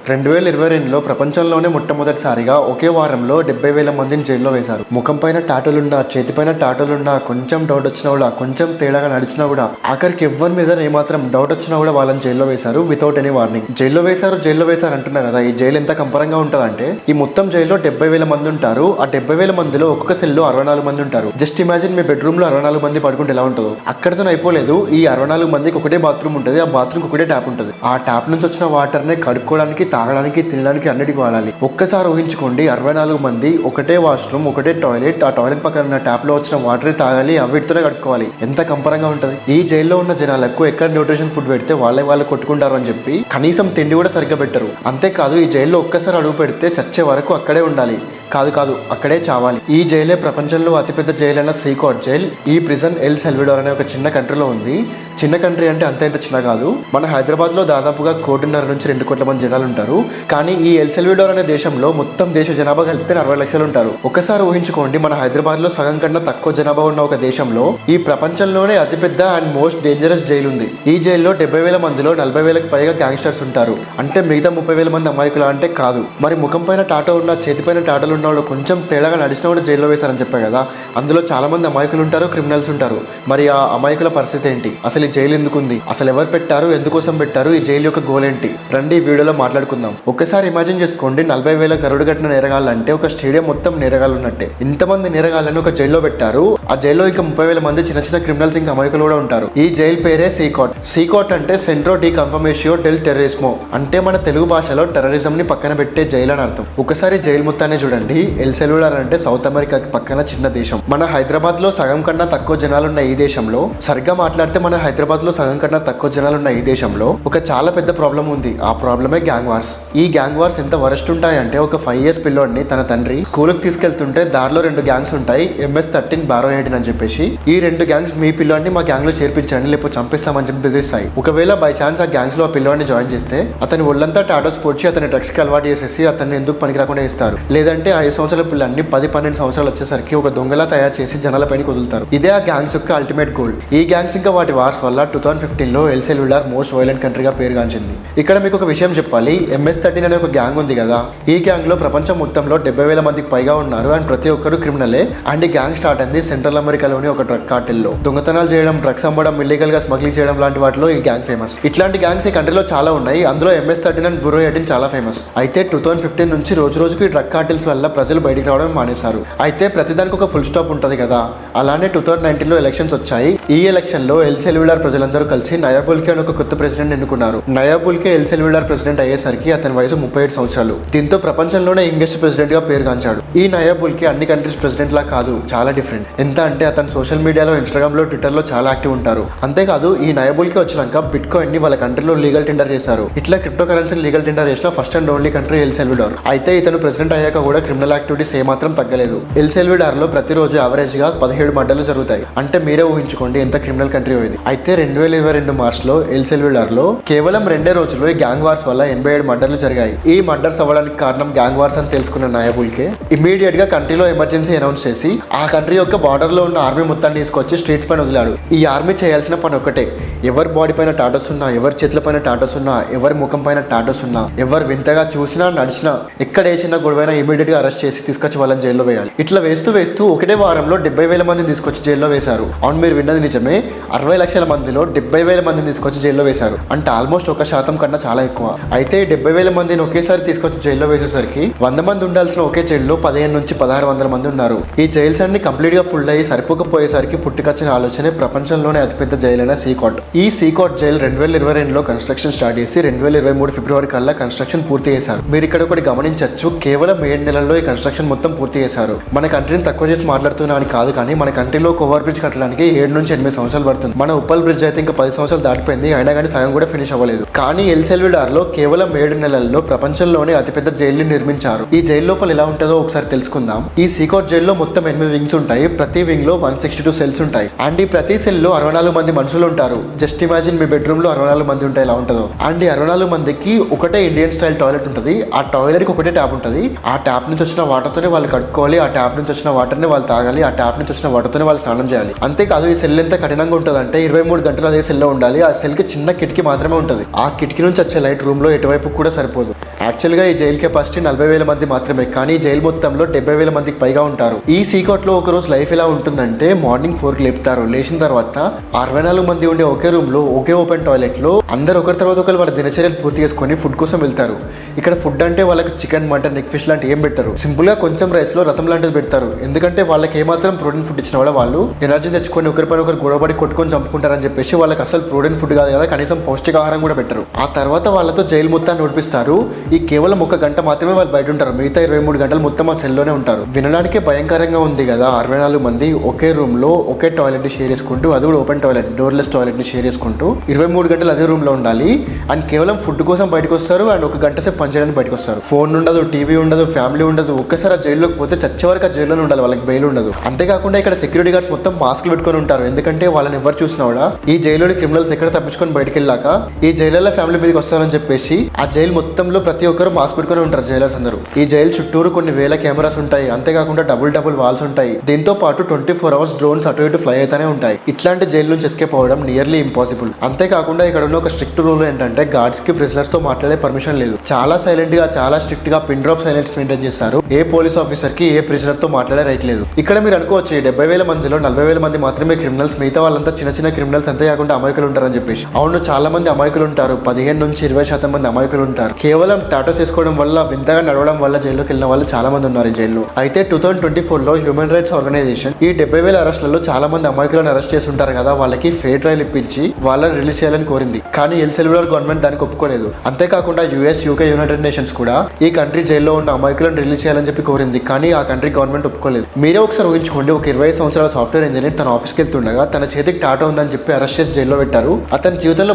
2022లో ప్రపంచంలోనే మొట్టమొదటిసారిగా ఒకే వారంలో 70,000 మందిని జైల్లో వేశారు. ముఖం పైన టాటూలున్నా, చేతిపైన టాటూలున్నా, కొంచెం డౌట్ వచ్చినా కూడా, కొంచెం తేడాగా నడిచినా కూడా, ఆఖరికి ఎవరి మీద ఏమాత్రం డౌట్ వచ్చినా కూడా వాళ్ళని జైల్లో వేశారు వితౌట్ ఎనీ వార్నింగ్. జైల్లో వేశారు అంటున్నా కదా, ఈ జైలు ఎంత కంపరంగా ఉంటుందంటే, ఈ మొత్తం జైల్లో 70,000 మంది ఉంటారు. ఆ 70,000 మందిలో ఒక్కొక్క సెల్లో 64 మంది ఉంటారు. జస్ట్ ఇమాజిన్ మీ బెడ్రూమ్ లో 64 మంది పడుకుంటే ఎలా ఉంటుందో. అక్కడితో అయిపోలేదు. ఈ 64 మందికి ఒకటే బాత్రూమ్ ఉంటుంది. ఆ బాత్రూమ్ ఒకటే ట్యాప్ ఉంటుంది. ఆ ట్యాప్ నుంచి వచ్చిన వాటర్ ని కడుక్కోవడానికి, తాగడానికి, తినడానికి అన్నిటికీ వాడాలి. ఒక్కసారి ఊహించుకోండి, 64 మంది ఒకటే వాష్రూమ్, ఒకటే టాయిలెట్, ఆ టాయిలెట్ పక్కన ఉన్న ట్యాప్ లో వచ్చిన వాటర్ తాగాలి, అవిటితోనే కడుక్కోవాలి. ఎంత కంపరంగా ఉంటుంది. ఈ జైల్లో ఉన్న జనాలకు ఎక్కడ న్యూట్రిషన్ ఫుడ్ పెడితే వాళ్ళు కొట్టుకుంటారు అని చెప్పి కనీసం తిండి కూడా సరిగ్గా పెట్టరు. అంతేకాదు, ఈ జైల్లో ఒక్కసారి అడుగు పెడితే చచ్చే వరకు అక్కడే ఉండాలి. కాదు అక్కడే చావాలి. ఈ జైలే ప్రపంచంలో అతిపెద్ద జైలు అయిన సీకాట్ జైల్. ఈ ప్రిజన్ ఎల్ సెల్వడార్ అనే ఒక చిన్న కంట్రీలో ఉంది. చిన్న కంట్రీ అంటే అంత చిన్న కాదు. మన హైదరాబాద్ లో దాదాపుగా 1.5 నుంచి 2 కోట్ల మంది జనాలు ఉంటారు. కానీ ఈ ఎల్ సెల్వడార్ అనే దేశంలో మొత్తం దేశ జనాభా కలిపితే 40 లక్షలు ఉంటారు. ఒకసారి ఊహించుకోండి, మన హైదరాబాద్ లో సగం కన్నా తక్కువ జనాభా ఉన్న ఒక దేశంలో ఈ ప్రపంచంలోనే అతిపెద్ద అండ్ మోస్ట్ డేంజరస్ జైలు ఉంది. ఈ జైల్లో 70,000 మందిలో 40,000కి పైగా గ్యాంగ్స్టర్స్ ఉంటారు. అంటే మిగతా 30,000 మంది అమాయకులు అంటే కాదు. మరి ముఖం పైన టాటో ఉన్న, చేతిపైన టాటోలు ఉన్న వాళ్ళు కొంచెం తేడాగా నడిచినా కూడా జైల్లో వేశారని చెప్పారు కదా. అందులో చాలా మంది అమాయకులు ఉంటారు, క్రిమినల్స్ ఉంటారు. మరి ఆ అమాయకుల పరిస్థితి ఏంటి? అసలు ఈ జైలు ఎందుకు ఉంది? అసలు ఎవరు పెట్టారు? ఎందుకోసం పెట్టారు? ఈ జైలు యొక్క గోల్ ఏంటి? రండి ఈ వీడియోలో మాట్లాడుకుందాం. ఒక్కసారి ఇమాజిన్ చేసుకోండి, 40,000 గరుడు కట్టిన నేరగాళ్ళంటే ఒక స్టేడియం మొత్తం నేరగాళ్ళు ఉన్నట్టే. ఇంతమంది నేరగాళ్ళని ఒక జైల్లో పెట్టారు. ఆ జైల్లో ఇంకా 30,000 మంది చిన్న క్రిమినల్స్, ఇంకా అమాయకులు కూడా ఉంటారు. ఈ జైలు పేరే సీకాట్. సీకాట్ అంటే సెంట్రో డి కన్ఫర్మేషియో డెల్ టెర్రరిస్మో, అంటే మన తెలుగు భాషలో టెర్రరిజం ని పక్కన పెట్టే జైలు అని అర్థం. ఒకసారి జైలు మొత్తాన్ని చూడండి. ఎల్ సెల్వడార్ అంటే సౌత్ అమెరికాకి పక్కన చిన్న దేశం. మన హైదరాబాద్ లో సగం కన్నా తక్కువ జనాలున్న ఈ దేశంలో, సరిగ్గా మాట్లాడితే మన హైదరాబాద్ లో సగం కన్నా తక్కువ జనాలున్న ఈ దేశంలో ఒక చాలా పెద్ద ప్రాబ్లం ఉంది. ఆ ప్రాబ్లమే గ్యాంగ్ వార్స్. ఈ గ్యాంగ్ వార్స్ ఎంత వరస్ట్ ఉంటాయంటే, ఒక 5 years పిల్లోడిని తన తండ్రి స్కూల్కి తీసుకెళ్తుంటే దారిలో 2 gangs ఉంటాయి, MS-13, బారో 18 అని చెప్పేసి. ఈ 2 gangs మీ పిల్లోడిని మా గ్యాంగ్ లో చేర్పించండి, లేకపోతే చంపిస్తామని చెప్పి బెదిరిస్తాయి. ఒకవేళ బై ఛాన్స్ ఆ గ్యాంగ్స్ లో ఆ పిల్లోడిని జాయిన్ చేస్తే అతని ఒళ్ళంతా టాటోస్ పొడిచి అతని డ్రగ్స్ కి అలవాటు చేసేసి అతన్ని ఎందుకు పనికి రాకుండా ఇస్తారు. లేదంటే 5 సంవత్సరాల పిల్లల్ని 10-12 సంవత్సరాలు వచ్చేసరికి ఒక దొంగలా తయారు చేసి జనాలపైన వదులుతారు. ఇదే ఆ గ్యాంగ్స్ యొక్క అల్టిమేట్ గోల్. ఈ గ్యాంగ్స్ ఇంకా వాటి వార్స్ వల్ల 2015లో ఎల్ సెల్వడార్ మోస్ట్ వైలెంట్ కంట్రీగా పేరుగాంచింది. ఇక్కడ మీకు ఒక విషయం చెప్పాలి. MS-13 అనే ఒక గ్యాంగ్ ఉంది కదా, ఈ గ్యాంగ్ లో ప్రపంచం మొత్తంలో 70,000 మందికి పైగా ఉన్నారు. అండ్ ప్రతి ఒక్కరు క్రిమినలే. అండ్ ఈ గ్యాంగ్ స్టార్ట్ అయింది సెంట్రల్ అమెరికాలోని ఒక డ్రగ్ కార్టెల్లో. దొంగతనాలు చేయడం, డ్రగ్స్ అమ్మడం, ఇల్లీగల్ గా స్మగ్లింగ్ చేయడం లాంటి వాటిలో ఈ గ్యాంగ్ ఫేమస్. ఇట్లాంటి గ్యాంగ్స్ ఈ కంట్రీలో చాలా ఉన్నాయి. అందులో MS-13 అండ్ బారో 18 చాలా ఫేమస్. అయితే 2015 నుంచి రోజుకి ఈ డ్రగ్ కార్టెల్స్ వల్ల ప్రజలు బయటికి రావడం మానేశారు. అయితే ప్రతిదానికి ఒక ఫుల్ స్టాప్ ఉంటుంది కదా. అలానే 2019లో ఎలక్షన్స్ వచ్చాయి. ఈ ఎలక్షన్ లో ఎల్ సెల్వడార్ ప్రజలందరూ కలిసి నయాబ్ బుల్కే అని ఒక కొత్త ప్రెసిడెంట్ ఎన్నుకున్నారు. నయాబ్ బుల్కే ఎల్ సెల్వడార్ ప్రెసిడెంట్ అయ్యేసరికి అతని వయసు 37 సంవత్సరాలు. దీంతో ప్రపంచంలోనే యంగెస్ట్ ప్రెసిడెంట్ గా పేరుగాంచాడు. ఈ నయాబ్ బుల్కే అన్ని కంట్రీస్ ప్రెసిడెంట్ లా కాదు, చాలా డిఫరెంట్. ఎంత అంటే అతను సోషల్ మీడియాలో, ఇన్స్టాగ్రామ్ లో, ట్విట్టర్ లో చాలా యాక్టివ్ ఉంటారు. అంతేకాదు, ఈ నయాబ్ బుల్కే వచ్చినాక బిట్ కాయిన్ ని వాళ్ళ కంట్రీలో లీగల్ టెండర్ చేశారు. ఇట్లా క్రిప్టో కరెన్సీ లీగల్ టెండర్ చేసిన first and only country El Salvador. అయితే ఇతను ప్రెసిడెంట్ అయ్యాక కూడా క్రిమినల్ యాక్టివిటీస్ ఏమాత్రం తగ్గలేదు. ఎల్ సెల్వడార్ లో ప్రతిరోజు యావరేజ్ గా 17 మర్డర్లు జరుగుతాయి. అంటే మీరే ఊహించుకోండి ఎంత క్రిమినల్ కంట్రీ ఇది. అయితే 2022 మార్చ్ లో ఎల్ సెల్వడార్ లో కేవలం 2 రోజుల్లో ఈ గ్యాంగ్ వార్స్ వల్ల 87 మర్డర్లు జరిగాయి. ఈ మర్డర్స్ అవ్వడానికి కారణం గ్యాంగ్ వార్స్ అని తెలుసుకున్న నయాబ్ బుల్కే ఇమీడియట్ గా కంట్రీలో ఎమర్జెన్సీ అనౌన్స్ చేసి ఆ కంట్రీ యొక్క బార్డర్ లో ఉన్న ఆర్మీ మొత్తాన్ని తీసుకొచ్చి స్ట్రీట్స్ పైన వదిలాడు. ఈ ఆర్మీ చేయాల్సిన పని ఒకటే, ఎవరి బాడీ పైన టాటోస్ ఉన్నా, ఎవరి చేతుల పైన టాటోస్ ఉన్నా, ఎవరి ముఖం పైన టాటోస్ ఉన్నా, ఎవరు వింతగా చూసినా, నడిచినా, ఎక్కడ వేసినా గొడవైనా ఇమీడియట్ గా అరెస్ట్ చేసి తీసుకొచ్చి వాళ్ళని జైల్లో వేయాలి. ఇట్లా వేస్తూ ఒకటే వారంలో 70,000 మందిని తీసుకొచ్చి జైల్లో వేశారు. అవును, మీరు విన్నది నిజమే. 60 లక్షల మందిలో 70,000 మందిని తీసుకొచ్చి జైల్లో వేశారు. అంటే ఆల్మోస్ట్ 1% కన్నా చాలా ఎక్కువ. అయితే 70,000 మందిని ఒకేసారి తీసుకొచ్చి జైల్లో వేసేసరికి 100 మంది ఉండాల్సిన ఒకే జైల్లో 15 నుంచి 1600 మంది ఉన్నారు. ఈ జైల్స్ అన్ని కంప్లీట్ గా ఫుల్ అయ్యి సరిపోకపోయేసరికి పుట్టుకొచ్చిన ఆలోచనే ప్రపంచంలోనే అతిపెద్ద జైలు అయిన సీకాట్. ఈ సీకాట్ జైల్ 2022లో కన్స్ట్రక్షన్ స్టార్ట్ చేసి 2023 ఫిబ్రవరి కల్లా కన్స్ట్రక్షన్ పూర్తి చేశారు. మీరు ఇక్కడ ఒకటి గమనించవచ్చు, కేవలం 7 నెలల్లో ఈ కన్స్ట్రక్షన్ మొత్తం పూర్తి చేశారు. మన కంట్రీని తక్కువ చేసి మాట్లాడుతున్నా అని కాదు, కానీ మన కంట్రీలో ఓవర్ బ్రిడ్జ్ కట్టడానికి 7 నుంచి 8 సంవత్సరాలు పడుతుంది. మన ఉప్పల్ బ్రిడ్జ్ అయితే ఇంకా 10 సంవత్సరాలు దాటిపోయింది, అయినా కానీ సగం కూడా ఫినిష్ అవ్వలేదు. కానీ ఎల్ సెల్వడార్ లో కేవలం 7 నెలల్లో ప్రపంచంలోనే అతిపెద్ద జైలు నిర్మించారు. ఈ జైలు లోపల ఎలా ఉంటుందో ఒకసారి తెలుసుకుందాం. ఈ సీకాట్ జైల్లో మొత్తం 8 వింగ్స్ ఉంటాయి. ప్రతి వింగ్ లో 162 సెల్స్ ఉంటాయి. అండ్ ఈ ప్రతి సెల్ లో 64 మంది మనుషులు ఉంటారు. జస్ట్ ఇమాజిన్ మీ బెడ్రూమ్ లో 64 మంది ఉంటాయి, ఎలా ఉంటుందో. అండ్ ఈ 64 మందికి ఒకటే ఇండియన్ స్టైల్ టాయిలెట్ ఉంటుంది. ఆ టాయిలెట్ కి ఒకటే ట్యాప్ ఉంటుంది. ఆ ట్యాప్ నుంచి నుంచి వచ్చిన వాటర్తోనే వాళ్ళు కడుక్కోవాలి, ఆ ట్యాప్ నుంచి వచ్చిన వాటర్ని వాళ్ళు తాగాలి, ఆ ట్యాప్ నుంచి వచ్చిన వాటర్తోనే వాళ్ళు స్నానం చేయాలి. అంతేకాదు ఈ సెల్ ఎంత కఠినంగా ఉంటుంది అంటే 23 గంటలు అదే సెల్లో ఉండాలి. ఆ సెల్కి చిన్న కిటికీ మాత్రమే ఉంటుంది. ఆ కిటికీ నుంచి వచ్చే లైట్ రూమ్లో ఎటువైపు కూడా సరిపోదు. యాక్చువల్గా ఈ జైలు కెపాసిటీ 40,000 మంది మాత్రమే, కానీ జైలు మొత్తంలో 70,000 మందికి పైగా ఉంటారు. ఈ సీకోట్లో ఒక రోజు లైఫ్ ఎలా ఉంటుందంటే మార్నింగ్ 4కి లేపుతారు. లేచిన తర్వాత 64 మంది ఉండే ఒకే రూమ్ లో ఒకే ఓపెన్ టాయిలెట్ లో అందరు ఒకరి తర్వాత ఒకరు వాళ్ళ దినచర్యలు పూర్తి చేసుకొని ఫుడ్ కోసం వెళ్తారు. ఇక్కడ ఫుడ్ అంటే వాళ్ళకి చికెన్, మటన్, ఎగ్, ఫిష్ లాంటి ఏం పెట్టరు. సింపుల్ గా కొంచెం రైస్ లో రసం లాంటిది పెడతారు. ఎందుకంటే వాళ్ళకి ఏమాత్రం ప్రోటీన్ ఫుడ్ ఇచ్చిన వాళ్ళు ఎనర్జీ తెచ్చుకొని ఒకరిపైన ఒకరు గొడవపడి కొట్టుకొని చంపుకుంటారని చెప్పేసి వాళ్ళకి అసలు ప్రోటీన్ ఫుడ్ కాదు కదా, కనీసం పౌష్టికాహారం కూడా పెట్టరు. ఆ తర్వాత వాళ్ళతో జైలు మొత్తాన్ని నడిపిస్తారు. ఈ కేవలం 1 గంట మాత్రమే వాళ్ళు బయట ఉంటారు. మిగతా 23 గంటలు మొత్తం ఆ సెల్లోనే ఉంటారు. వినడానికే భయంకరంగా ఉంది కదా. 64 మంది ఒకే రూమ్ లో ఒకే టాయిలెట్ ని షేర్ చేసుకుంటూ, అది కూడా ఓపెన్ టాయిలెట్, డోర్లెస్ టాయిలెట్ ని షేర్ చేసుకుంటూ 23 గంటలు అదే రూమ్ లో ఉండాలి. అండ్ కేవలం ఫుడ్ కోసం బయటకు వస్తారు. అండ్ 1 గంట సేపు పనిచేయడానికి బయటకు వస్తారు. ఫోన్ ఉండదు, టీవీ ఉండదు, ఫ్యామిలీ ఉండదు. ఒక్కసారి ఆ జైల్లోకి పోతే చచ్చే వరకు ఆ జైల్లోనే ఉండాలి, వాళ్ళకి బెయిల్ ఉండదు. అంతేకాకుండా ఇక్కడ సెక్యూరిటీ గార్డ్స్ మొత్తం మాస్క్లు పెట్టుకొని ఉంటారు. ఎందుకంటే వాళ్ళని ఎవరు చూసినా కూడా ఈ జైల్లోని క్రిమినల్స్ ఎక్కడ తప్పించుకొని బయటకు వెళ్ళాక ఈ జైల్లో ఫ్యామిలీ మీదకి వస్తారని చెప్పేసి ఆ జైలు మొత్తంలో ప్రతి ఒక్కరు మాస్క్ పెట్టుకొని ఉంటారు జైలర్స్ అందరూ. ఈ జైలు చుట్టూరు కొన్ని వేల కెమెరాస్ ఉంటాయి. అంతేకాకుండా డబుల్ వాల్స్ ఉంటాయి. దీంతో పాటు 24 అవర్స్ డ్రోన్స్ అటు ఇటు ఫ్లై అయితేనే ఉంటాయి. ఇట్లాంటి జైలు నుంచి ఎస్కేప్ అవ్వడం నియర్లీ ఇంపాసిబుల్. అంతేకాకుండా ఇక్కడ ఉన్న ఒక స్ట్రిక్ట్ రూల్ ఏంటంటే గార్డ్స్ కి ప్రిజనర్స్ తో మాట్లాడే పర్మిషన్ లేదు. చాలా సైలెంట్ గా, చాలా స్ట్రిక్ట్ గా పిన్ డ్రాప్ సైలెన్స్ మెయింటైన్ చేస్తారు. ఏ పోలీస్ ఆఫీసర్ కి ఏ ప్రిజనర్ తో మాట్లాడే రైట్ లేదు. ఇక్కడ మీరు అనుకోవచ్చు 70,000 మందిలో 40,000 మంది మాత్రమే క్రిమినల్స్, మిగతా వాళ్ళంతా చిన్న చిన్న క్రిమినల్స్, అంతేకాకుండా అమాయకులు ఉంటారని చెప్పేసి. అవును, చాలా మంది అమాయకులు ఉంటారు. 15 నుంచి 20% మంది అమాయకులు ఉంటారు. కేవలం టాటోస్ వేసుకోవడం వల్ల, వింతగా నడవడం వల్ల జైల్లోకి వెళ్ళిన వాళ్ళు చాలా మంది ఉన్నారు ఈ జైల్లో. అయితే 2024లో హ్యూమన్ రైట్స్ ఆర్గనైజేషన్ ఈ 70,000 అరెస్టులలో చాలా మంది అమాయకులను అరెస్ట్ చేసి ఉంటారు కదా, వాళ్ళకి ఫెయిర్ ట్రయల్ ఇప్పించి వాళ్ళని రిలీజ్ చేయాలని కోరింది. కానీ ఎల్ సెల్వడార్ గవర్నమెంట్ దానికి ఒప్పుకోలేదు. అంతేకాకుండా US, UK, యునైటెడ్ నేషన్స్ కూడా ఈ కంట్రీ జైల్లో ఉన్న అమాయకులను రిలీజ్ చేయాలని చెప్పి కోరింది. కానీ ఆ కంట్రీ గవర్నమెంట్ ఒప్పుకోలేదు. మీరే ఒకసారి ఊహించుకోండి, ఒక 20 సంవత్సరాల సాఫ్ట్వేర్ ఇంజనీర్ తన ఆఫీస్కి వెళ్తుండగా తన చేతికి టాటో ఉందని చెప్పి అరెస్ట్ చేసి జైల్లో పెట్టారు. అతని జీవితంలో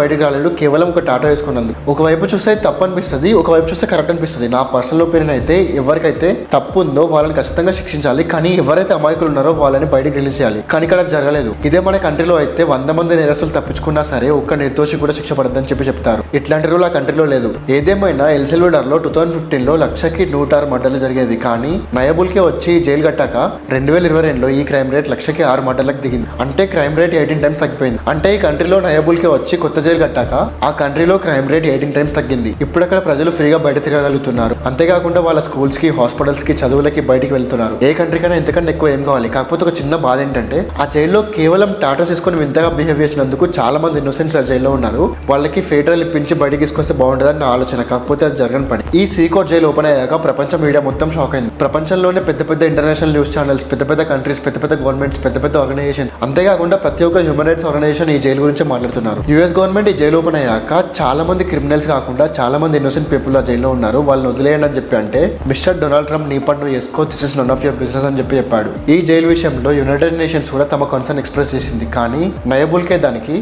బయటికి రాలేడు. కేవలం ఒక టాటో వేసుకున్నందుకు. ఒకవైపు చూస్తే తప్పు అనిపిస్తుంది, ఒకవైపు చూస్తే కరెక్ట్ అనిపిస్తుంది. నా పర్సనల్ ఒపీనియన్ అయితే ఎవరికైతే తప్పు ఉందో వాళ్ళని ఖచ్చితంగా శిక్షించాలి. కానీ ఎవరైతే అమాయకులు ఉన్నారో వాళ్ళని బయటికి రిలీజ్ చేయాలి. కానీ ఇక్కడ జరగలేదు. ఇదే మన కంట్రీలో అయితే 100 మంది నేరస్తులు తప్పించుకున్నా సరే ఒక్క నిర్దోషి కూడా శిక్ష పడద్దని చెప్పి చెప్తారు. ఇట్లాంటి రూల్ ఆ కంట్రీలో లేదు. ఏదేమైనా ఎల్ సెల్వడార్ లో 2015లో 1,000కి 106 మర్డర్లు జరిగేది. కానీ నయబుల్కే వచ్చి జైలు కట్టాక 2022లో ఈ క్రైమ్ రేట్ 1,000కి 6 మర్డర్లకు దిగింది. అంటే క్రైమ్ రేట్ 18 టైమ్స్ తగ్గిపోయింది. అంటే ఈ కంట్రీలో నయబుల్కే వచ్చి కొత్త జైలు కట్టాక ఆ కంట్రీలో క్రైమ్ రేట్ 18 టైమ్స్ తగ్గింది. ఇప్పుడు అక్కడ ప్రజలు ఫ్రీగా బయట తిరగలుగుతున్నారు. అంతేకాకుండా వాళ్ళ స్కూల్స్ కి, హాస్పిటల్స్ కి, చదువులకి బయటికి వెళ్తున్నారు. ఏ కంట్రీ కన్నా ఇంతకన్నా ఎక్కువ ఏం కావాలి. కాకపోతే ఒక చిన్న బాధ ఏంటంటే ఆ జైల్లో కేవలం టాటోస్ వేసుకొని వింతగా బిహేవ్ చేసినందుకు చాలా మంది ఇన్నోసెంట్స్ ఆ జైల్లో ఉన్నారు. వాళ్ళకి ఫేటరల్ ఇప్పించి బయటికి తీసుకొస్తే బాగుంటుందని నా ఆలోచన. కాకపోతే అది జరగని పని. ఈ సీకోట్ జైలు ఓపెన్ అయ్యాక ప్రపంచ మీడియా మొత్తం షాక్ అయింది. ప్రపంచంలోనే పెద్ద పెద్ద ఇంటర్నేషనల్ న్యూస్ ఛానల్స్, పెద్ద పెద్ద కంట్రీస్, పెద్ద పెద్ద గవర్నమెంట్స్, పెద్ద పెద్ద ఆర్గనైజేషన్, అంతేకాకుండా ప్రతి ఒక్క హ్యూమన్ రైట్స్ ఆర్గనైజేషన్ ఈ జైలు గురించి మాట్లాడుతున్నారు. US గవర్నమెంట్ ఈ జైలు ఓపెన్ అయ్యాక చాలా మంది క్రిమినల్స్ కాకుండా చాలా మంది ఇన్నోసెంట్ పీపుల్ ఆ జైల్లో ఉన్నారు. వాళ్ళని వదిలేయండి అని చెప్పి అంటే మిస్టర్ డొనాల్డ్ ట్రంప్ నీ పని నువ్వు చేసుకో, this is none of your business అని చెప్పాడు. ఈ జైలు విషయంలో యునైటెడ్ నేషన్స్ కూడా తమ కన్సర్న్ ఎక్స్ప్రెస్ చేసింది. కానీ నయబుల్కే దానికి